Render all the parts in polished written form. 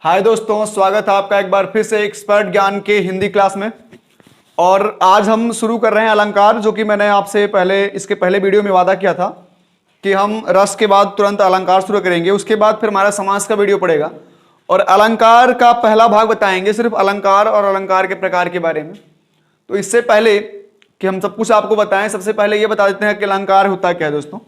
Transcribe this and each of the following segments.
हाय दोस्तों, स्वागत है आपका एक बार फिर से एक्सपर्ट ज्ञान के हिंदी क्लास में। और आज हम शुरू कर रहे हैं अलंकार, जो कि मैंने आपसे इसके पहले वीडियो में वादा किया था कि हम रस के बाद तुरंत अलंकार शुरू करेंगे। उसके बाद फिर हमारा समास का वीडियो पड़ेगा और अलंकार का पहला भाग बताएंगे, सिर्फ अलंकार और अलंकार के प्रकार के बारे में। तो इससे पहले कि हम सब कुछ आपको बताएं, सबसे पहले ये बता देते हैं कि अलंकार होता क्या है। दोस्तों,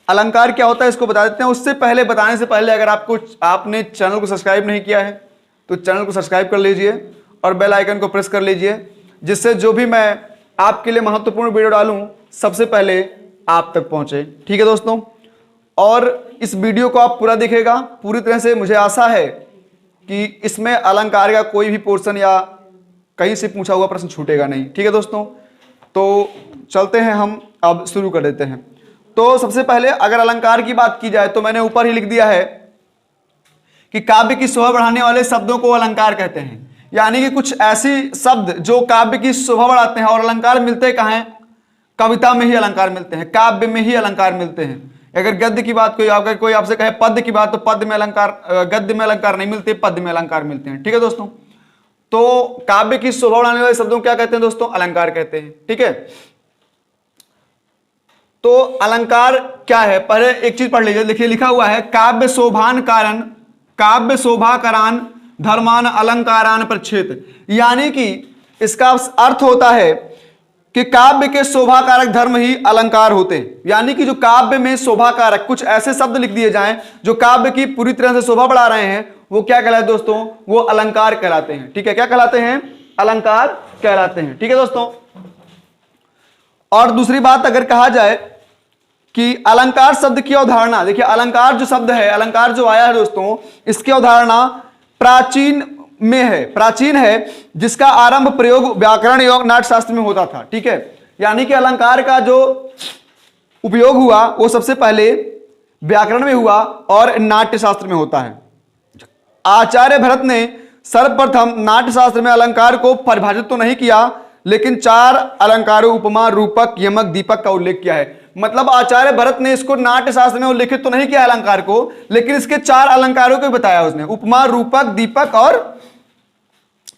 अलंकार क्या होता है इसको बता देते हैं। उससे पहले, बताने से पहले, अगर आपने चैनल को सब्सक्राइब नहीं किया है तो चैनल को सब्सक्राइब कर लीजिए और बेल आइकन को प्रेस कर लीजिए, जिससे जो भी मैं आपके लिए महत्वपूर्ण वीडियो डालूं सबसे पहले आप तक पहुंचे। ठीक है दोस्तों, और इस वीडियो को आप पूरा देखिएगा पूरी तरह से। मुझे आशा है कि इसमें अलंकार का कोई भी पोर्शन या कहीं से पूछा हुआ प्रश्न छूटेगा नहीं। ठीक है दोस्तों, तो चलते हैं, हम अब शुरू कर देते हैं। तो सबसे पहले अगर अलंकार की बात की जाए तो मैंने ऊपर ही लिख दिया है कि काव्य की शोभा बढ़ाने वाले शब्दों को अलंकार कहते हैं। यानी कि कुछ ऐसी शब्द जो काव्य की शोभा बढ़ाते हैं। और अलंकार मिलते कहाँ हैं? कविता में ही अलंकार मिलते हैं, काव्य में ही अलंकार मिलते हैं। अगर गद्य की बात कोई आपसे कहे पद्य की बात, तो पद्य में अलंकार, गद्य में अलंकार नहीं मिलते, पद्य में अलंकार मिलते हैं। ठीक है दोस्तों, तो काव्य की शोभा बढ़ाने वाले शब्दों क्या कहते हैं दोस्तों? अलंकार कहते हैं। ठीक है, तो अलंकार क्या है? पहले एक चीज पढ़ लीजिए। देखिए, लिखा हुआ है काव्य शोभान कारण, काव्य शोभा करान धर्मान अलंकारान प्रच्छेद। यानी कि इसका अर्थ होता है कि काव्य के शोभा कारक धर्म ही अलंकार होते हैं। यानी कि जो काव्य में शोभा कारक कुछ ऐसे शब्द लिख दिए जाएं जो काव्य की पूरी तरह से शोभा बढ़ा रहे हैं, वो क्या कहलाते हैं दोस्तों? वो अलंकार कहलाते हैं। ठीक है, क्या कहलाते हैं? अलंकार कहलाते हैं। ठीक है दोस्तों, और दूसरी बात अगर कहा जाए कि अलंकार शब्द की अवधारणा, देखिए अलंकार जो शब्द है, अलंकार जो आया है दोस्तों, इसकी अवधारणा प्राचीन में है, प्राचीन है, जिसका आरंभ प्रयोग व्याकरण एवं नाट्यशास्त्र में होता था। ठीक है, यानी कि अलंकार का जो उपयोग हुआ वो सबसे पहले व्याकरण में हुआ और नाट्यशास्त्र में होता है। आचार्य भरत ने सर्वप्रथम नाट्यशास्त्र में अलंकार को परिभाषित तो नहीं किया, लेकिन 4 अलंकारों उपमा, रूपक, यमक, दीपक का उल्लेख किया है। मतलब आचार्य भरत ने इसको नाट्यशास्त्र में उल्लेखित तो नहीं किया अलंकार को, लेकिन इसके 4 अलंकारों को बताया उसने। उपमा, रूपक, दीपक और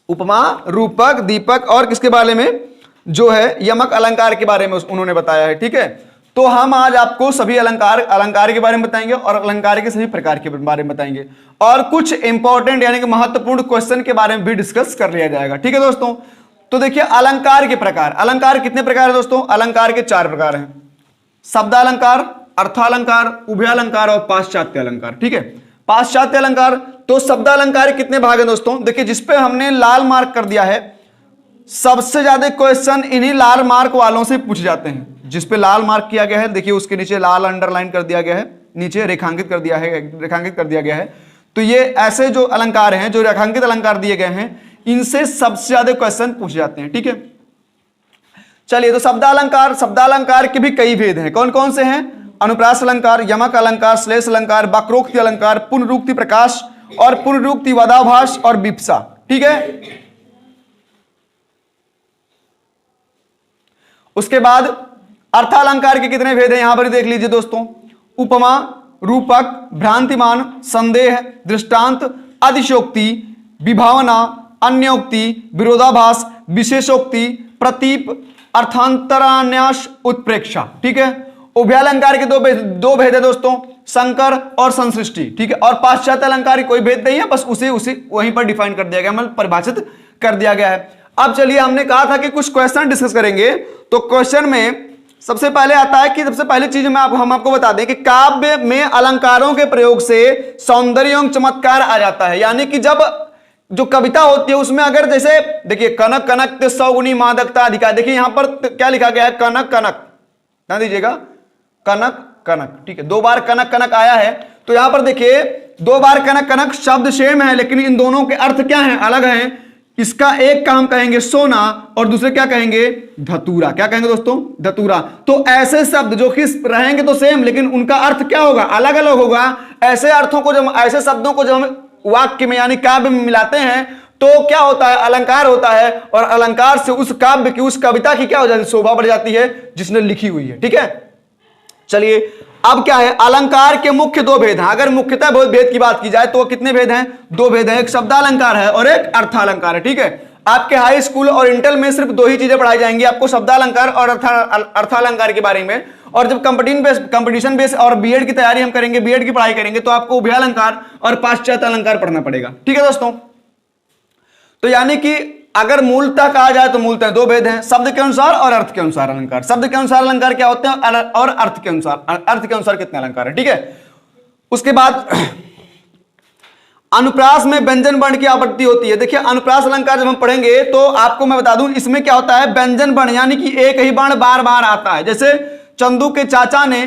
उपमा, रूपक, दीपक और किसके बारे में? जो है यमक अलंकार के बारे में उन्होंने बताया है। ठीक है, तो हम आज आपको सभी अलंकार के बारे में बताएंगे और अलंकार के सभी प्रकार के बारे में बताएंगे, और कुछ इंपॉर्टेंट यानी कि महत्वपूर्ण क्वेश्चन के बारे में भी डिस्कस कर लिया जाएगा। ठीक है दोस्तों, तो देखिए अलंकार के प्रकार। अलंकार कितने प्रकार है दोस्तों? अलंकार के 4 प्रकार हैं: शब्दालंकार, अर्थालंकार, उभयालंकार और पाश्चात्य अलंकार। ठीक है, पाश्चात्य अलंकार। तो शब्दालंकार कितने भाग हैं दोस्तों? देखिए, जिसपे हमने लाल मार्क कर दिया है, सबसे ज्यादा क्वेश्चन इन्हीं लाल मार्क वालों से पूछे जाते हैं। जिसपे लाल मार्क किया गया है, देखिए उसके नीचे लाल अंडरलाइन कर दिया गया है, नीचे रेखांकित कर दिया गया है। तो ये ऐसे जो अलंकार हैं, जो रेखांकित अलंकार दिए गए हैं, इनसे सबसे ज्यादा क्वेश्चन पूछे जाते हैं। ठीक है, चलिए, तो शब्दालंकार, शब्दालंकार के भी कई भेद हैं। कौन कौन से हैं? अनुप्रास अलंकार, यमक अलंकार, श्लेष अलंकार, वक्रोक्ति अलंकार, पुनरुक्ति प्रकाश और पुनरुक्ति वदाभास और विप्सा। ठीक है, उसके बाद अर्थालंकार के कितने भेद हैं यहां पर देख लीजिए दोस्तों। उपमा, रूपक, भ्रांतिमान, संदेह, दृष्टांत, अधिशोक्ति, विभावना, अन्योक्ति, विरोधाभास, विशेषोक्ति, प्रतीप, अर्थांतरान्यास, उत्प्रेक्षा। ठीक है, उभयालंकार के दो भेद है दोस्तों, संकर और संसृष्टि। ठीक है, और पाश्चात्य अलंकार कोई भेद नहीं है, बस उसे वहीं पर डिफाइन कर दिया गया, मतलब परिभाषित कर दिया गया है। अब चलिए, हमने कहा था कि कुछ क्वेश्चन डिस्कस करेंगे, तो क्वेश्चन में सबसे पहले आता है कि सबसे पहली चीज हम आपको बता दें कि काव्य में अलंकारों के प्रयोग से सौंदर्य एवं चमत्कार आ जाता है। यानी कि जब जो कविता होती है उसमें अगर जैसे देखिए, कनक कनक सौगुनी मादकता अधिकार, देखिए यहां पर क्या लिखा गया है? कनक कनक, ध्यान दीजिएगा, कनक कनक। ठीक है, 2 बार कनक कनक आया है, तो यहां पर देखिए 2 बार कनक कनक शब्द सेम है, लेकिन इन दोनों के अर्थ क्या हैं? अलग हैं। इसका एक का हम कहेंगे सोना और दूसरे क्या कहेंगे? धतूरा। क्या कहेंगे दोस्तों? धतूरा। तो ऐसे शब्द जो कि रहेंगे तो सेम, लेकिन उनका अर्थ क्या होगा? अलग अलग होगा। ऐसे अर्थों को जब, ऐसे शब्दों को जब हम वाक्य में यानी काव्य में मिलाते हैं तो क्या होता है? अलंकार होता है, और अलंकार से उस काव्य की, उस कविता की क्या हो जाती है? शोभा बढ़ जाती है जिसने लिखी हुई है। ठीक है, चलिए अब क्या है, अलंकार के मुख्य दो भेद हैं। अगर मुख्यतः भेद की बात की जाए तो कितने भेद हैं? दो भेद हैं, एक शब्दालंकार है और एक अर्थालंकार है। ठीक है, आपके हाई स्कूल और इंटर में सिर्फ दो ही चीजें पढ़ाई जाएंगी, आपको शब्दालंकार और अर्थालंकार के बारे में। और जब कंपटीशन बेस और बीएड की तैयारी हम करेंगे, बीएड की पढ़ाई करेंगे, तो आपको उभयालंकार और पाश्चात्य अलंकार पढ़ना पड़ेगा। ठीक है दोस्तों, तो यानी कि अगर मूलतः कहा जाए तो मूलतः दो भेद हैं, शब्द के अनुसार और अर्थ के अनुसार अलंकार। शब्द के अनुसार अलंकार क्या होते हैं और अर्थ के अनुसार कितने अलंकार है। ठीक है, उसके बाद अनुप्रास में व्यंजन वर्ण की आवृत्ति होती है। देखिए अनुप्रास अलंकार जब हम पढ़ेंगे तो आपको मैं बता दूं, इसमें क्या होता है, व्यंजन वर्ण यानी कि एक ही वर्ण बार बार आता है। जैसे चंदू के चाचा ने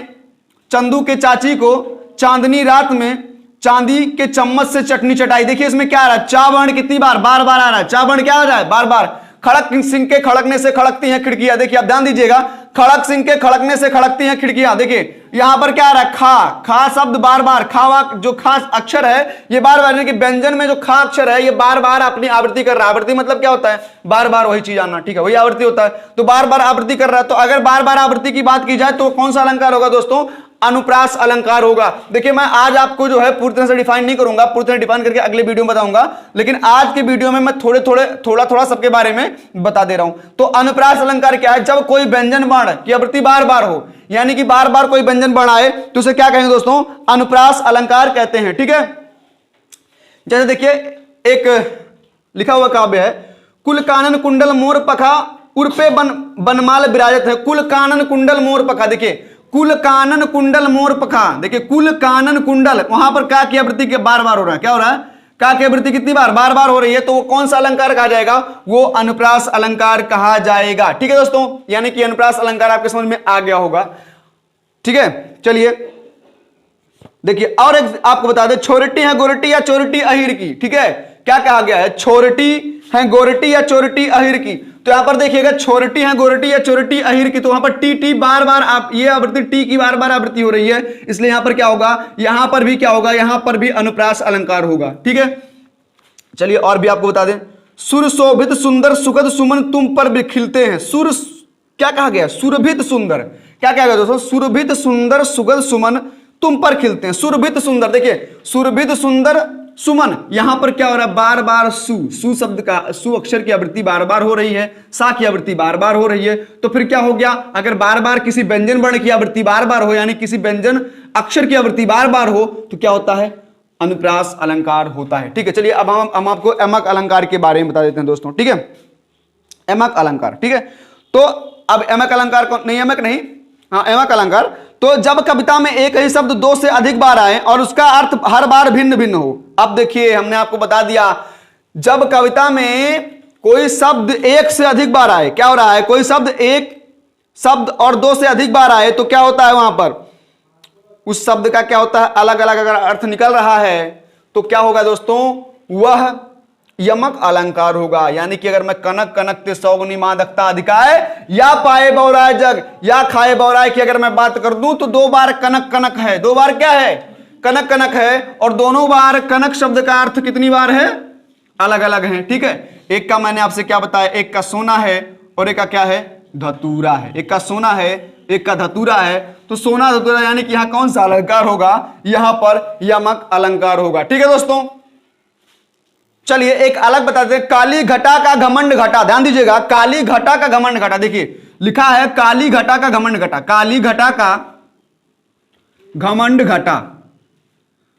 चंदू के चाची को चांदनी रात में चांदी के चम्मच से चटनी चटाई। देखिए इसमें क्या आ रहा है, चा वर्ण कितनी बार बार बार आ रहा है, चा वर्ण क्या आ रहा है, बार बार। खड़क सिंह के खड़कने से खड़कती हैं खिड़कियां। देखिए आप ध्यान दीजिएगा, खड़क सिंह के खड़कने से खड़कती हैं खिड़कियां। देखिए यहां पर क्या आ रहा है, खा, खा शब्द बार बार, खा जो खास अक्षर है ये बार बार, यानी कि व्यंजन में जो खा अक्षर है ये बार बार अपनी आवृत्ति कर रहा है। आवृत्ति मतलब क्या होता है, बार बार वही चीज आना। ठीक है, वही आवृत्ति होता है, तो बार बार आवृत्ति कर रहा है। तो अगर बार बार आवृत्ति की बात की जाए तो कौन सा अलंकार होगा दोस्तों, अनुप्रास अलंकार होगा। देखिए मैं आज आपको जो है पूरी तरह से डिफाइन नहीं करूंगा, पूरी तरह डिफाइन करके अगले वीडियो में बताऊंगा, लेकिन आज के वीडियो में मैं थोड़ा सबके बारे में बता दे रहा हूं। तो अनुप्रास अलंकार क्या है, जब कोई व्यंजन वर्ण की आवृत्ति बार बार हो, यानी कि बार बार कोई व्यंजन वर्ण आए तो उसे क्या कहेंगे दोस्तों, अनुप्रास अलंकार कहते हैं। ठीक है, जैसे देखिए एक लिखा हुआ काव्य है, कुल कानन कुंडल मोर पखा उर्पे बनमाल विराजत है। कुल कानन कुंडल मोर पखा, देखिए कुल कानन कुंडल मोर पखा। देखिए कुल कानन कुंडल, वहां पर का की आवृत्ति के बार बार हो रहा है, क्या हो रहा है, का की आवृत्ति कितनी बार बार बार हो रही है, तो वो कौन सा अलंकार कहा जाएगा, वो अनुप्रास अलंकार कहा जाएगा। ठीक है दोस्तों, यानी कि अनुप्रास अलंकार आपके समझ में आ गया होगा। ठीक है, चलिए देखिए और एक आपको बता दें, छोरटी है गोरटी या चोरटी अहिर की। ठीक है, क्या कहा गया है, छोरटी है गोरटी या चोरटी अहिर की। तो यहां पर देखिएगा छोरटी है गोरटी या चोरटी अहिर की, तो वहां पर टी टी बार बार आप ये आवृत्ति टी की बार बार आवृत्ति हो रही है, इसलिए यहां पर क्या होगा, यहां पर भी क्या होगा, यहां पर भी अनुप्रास अलंकार होगा। ठीक है, चलिए और भी आपको बता दें, सुर शोभित सुंदर सुखद सुमन तुम पर भी खिलते हैं। सुर क्या कहा गया, सुरभित सुंदर, क्या कहा गया दोस्तों, सुरभित सुंदर सुगध सुमन तुम पर खिलते हैं। सुरभित सुंदर, देखिए सुरभित सुंदर सुमन, यहां पर क्या हो रहा है, बार बार सु शब्द का सु अक्षर की आवृत्ति बार बार हो रही है, सा की आवृत्ति बार बार हो रही है, तो फिर क्या हो गया, अगर बार बार किसी व्यंजन वर्ण की आवृत्ति बार बार हो, यानी किसी व्यंजन अक्षर की आवृत्ति बार बार हो, तो क्या होता है, अनुप्रास अलंकार होता है। ठीक है, चलिए अब हम आपको एमक अलंकार के बारे में बता देते हैं दोस्तों। ठीक है, एमक अलंकार, ठीक है, तो अब एमक अलंकार को नहीं, एमक नहीं, हाँ एमक अलंकार, तो जब कविता में एक ही शब्द दो से अधिक बार आए और उसका अर्थ हर बार भिन्न भिन्न हो। अब देखिए हमने आपको बता दिया, जब कविता में कोई शब्द एक से अधिक बार आए, क्या हो रहा है, कोई शब्द एक शब्द और दो से अधिक बार आए तो क्या होता है, वहां पर उस शब्द का क्या होता है, अलग अलग अगर अर्थ निकल रहा है तो क्या होगा दोस्तों, वह यमक अलंकार होगा। यानी कि अगर मैं कनक कनक ते सौगुनी मादकता अधिकाय या पाए बौराय जग या खाए बौराय की अगर मैं बात कर दूं तो दो बार कनक कनक है, दो बार क्या है, कनक कनक है, और दोनों बार कनक शब्द का अर्थ कितनी बार है, अलग अलग है। ठीक है, एक का मैंने आपसे क्या बताया, एक का सोना है और एक का क्या है, धतूरा है। एक का सोना है, एक का धतूरा है, तो सोना धतूरा यानी कि यहां कौन सा अलंकार होगा, यहां पर यमक अलंकार होगा। ठीक है दोस्तों, चलिए एक अलग बता दें, काली घटा का घमंड घटा, ध्यान दीजिएगा, काली घटा का घमंड घटा, देखिए लिखा है काली घटा का घमंड घटा, काली घटा का घमंड घटा,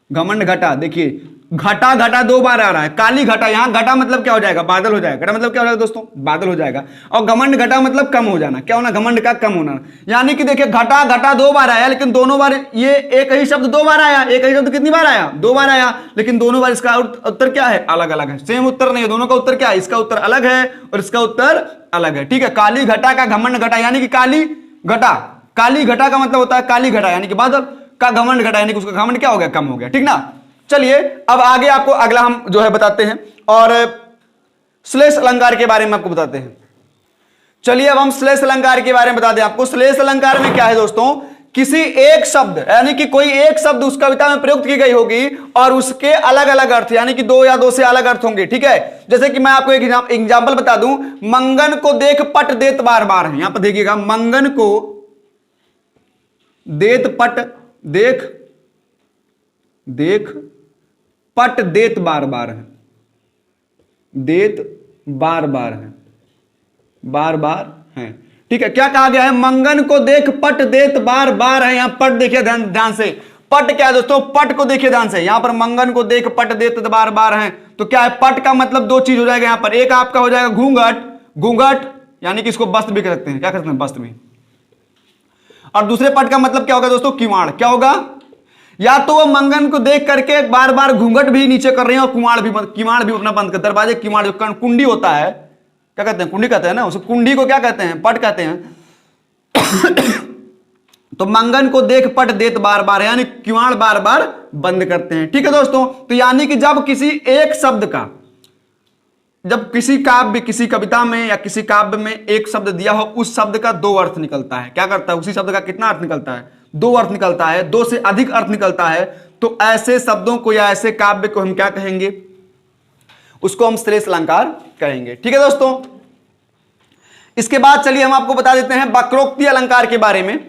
घमंड घटा, देखिए घटा घटा दो बार आ रहा है, काली घटा, यहां घटा मतलब क्या हो जाएगा, बादल हो जाएगा, घटा मतलब क्या हो जाएगा दोस्तों, बादल हो जाएगा, और घमंड घटा मतलब कम हो जाना, क्या होना, घमंड का कम होना। यानी कि देखिए घटा घटा दो बार आया, लेकिन दोनों बार ये एक ही शब्द दो बार आया, एक ही शब्द कितनी बार आया, दो बार आया, लेकिन दोनों बार इसका उत्तर क्या है, अलग अलग है, सेम उत्तर नहीं है, दोनों का उत्तर क्या है, इसका उत्तर अलग है और इसका उत्तर अलग है। ठीक है, काली घटा का घमंड घटा, यानी कि काली घटा, काली घटा का मतलब होता है काली घटा यानी कि बादल, का घमंड घटा यानी कि उसका घमंड क्या हो गया, कम हो गया। ठीक ना, चलिए अब आगे आपको अगला हम जो है बताते हैं और श्लेष अलंकार के बारे में आपको बताते हैं। चलिए अब हम श्लेष अलंकार के बारे में बता दें आपको। श्लेष अलंकार में क्या है दोस्तों, किसी एक शब्द यानी कि कोई एक शब्द उस कविता में प्रयुक्त की गई होगी और उसके अलग अलग अर्थ यानी कि दो या दो से अलग अर्थ होंगे। ठीक है, जैसे कि मैं आपको एक एग्जांपल बता दूं, मंगन को देख पट देत बार बार है, यहां पर देखिएगा मंगन को देत पट देख देख पट देत बार बार है, देत बार बार है, बार बार है। ठीक है, क्या कहा गया है? मंगन को देख पट देत बार बार है। यहां पट देखिए ध्यान से, पट क्या है दोस्तों? पट को देखिए ध्यान से, यहां पर मंगन को देख पट देत बार बार है, तो क्या है? पट का मतलब दो चीज हो जाएगा यहां पर। एक आपका हो जाएगा घूंघट, घूंघट यानी कि इसको वस्त्र भी कह सकते हैं, क्या कहते हैं? वस्त्र भी। और दूसरे पट का मतलब क्या होगा दोस्तों? किवाड़। क्या होगा? या तो वो मंगन को देख करके बार बार घूंघट भी नीचे कर रहे हैं और किवाड़ भी अपना बंद कर, दरवाजे किवाड़ जो कुंडी होता है, क्या कहते हैं? कुंडी कहते हैं ना, उस कुंडी को क्या कहते हैं? पट कहते हैं। तो मंगन को देख पट देत बार बार, यानी किवाड़ बार बार बंद करते हैं। ठीक है दोस्तों, तो यानी कि जब किसी एक शब्द का, जब किसी काव्य, किसी कविता में या किसी काव्य में एक शब्द दिया हो, उस शब्द का दो अर्थ निकलता है। क्या करता है? उसी शब्द का कितना अर्थ निकलता है? दो अर्थ निकलता है, दो से अधिक अर्थ निकलता है। तो ऐसे शब्दों को या ऐसे काव्य को हम क्या कहेंगे? उसको हम श्रेष्ठ अलंकार कहेंगे। ठीक है दोस्तों, इसके बाद चलिए हम आपको बता देते हैं वक्रोक्ति अलंकार के बारे में।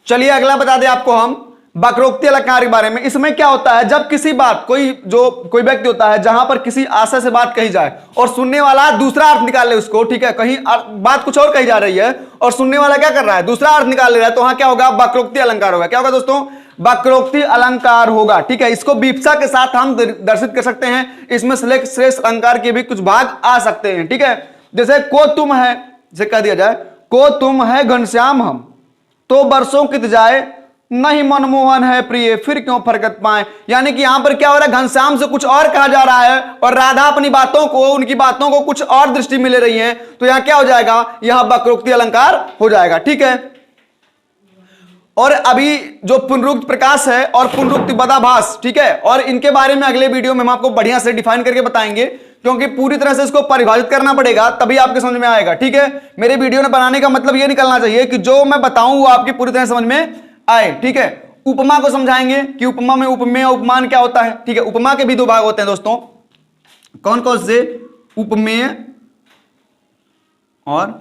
चलिए अगला बता दें आपको हम वक्रोक्ति अलंकार के बारे में। इसमें क्या होता है? जब किसी बात, कोई व्यक्ति होता है जहां पर किसी आशय से बात कही जाए और सुनने वाला दूसरा अर्थ निकाल ले उसको, ठीक है, कहीं बात कुछ और कही जा रही है और सुनने वाला क्या कर रहा है? दूसरा अर्थ निकाल ले रहा है, तो वहां क्या होगा? वक्रोक्ति अलंकार होगा। क्या होगा दोस्तों? वक्रोक्ति अलंकार होगा। ठीक है, इसको विवक्षा के साथ हम दर्शित कर सकते हैं। इसमें श्रेष्ठ अलंकार के भी कुछ भाग आ सकते हैं। ठीक है, जैसे को तुम है, जैसे कह दिया जाए को तुम है घनश्याम हम, तो बरसों कित जाए नहीं मनमोहन है प्रिय, फिर क्यों फरकत पाए। यानी कि यहां पर क्या हो रहा है? घनश्याम से कुछ और कहा जा रहा है और राधा अपनी बातों को, उनकी बातों को कुछ और दृष्टि में ले रही है, तो यहां क्या हो जाएगा? यहां वक्रोक्ति अलंकार हो जाएगा। ठीक है, और अभी जो पुनरुक्त प्रकाश है और पुनरुक्त बदाभास, ठीक है, और इनके बारे में अगले वीडियो में हम आपको बढ़िया से डिफाइन करके बताएंगे, क्योंकि पूरी तरह से इसको परिभाषित करना पड़ेगा, तभी आपके समझ में आएगा। ठीक है, मेरे वीडियो में बनाने का मतलब ये निकलना चाहिए कि जो मैं बताऊं वो आपकी पूरी तरह समझ में आए। ठीक है, उपमा को समझाएंगे कि उपमा में उपमेय उपमान क्या होता है। ठीक है, उपमा के भी दो भाग होते हैं दोस्तों, कौन कौन से? उपमेय और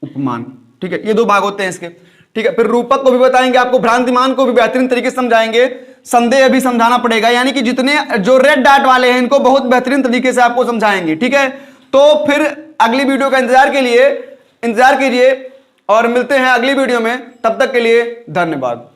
उपमान। ठीक है, ये दो भाग होते हैं इसके। ठीक है, फिर रूपक को भी बताएंगे आपको, भ्रांतिमान को भी बेहतरीन तरीके से समझाएंगे, संदेह भी समझाना पड़ेगा, यानी कि जितने जो रेड डॉट वाले हैं इनको बहुत बेहतरीन तरीके से आपको समझाएंगे। ठीक है, तो फिर अगली वीडियो का इंतजार कीजिए और मिलते हैं अगली वीडियो में। तब तक के लिए धन्यवाद।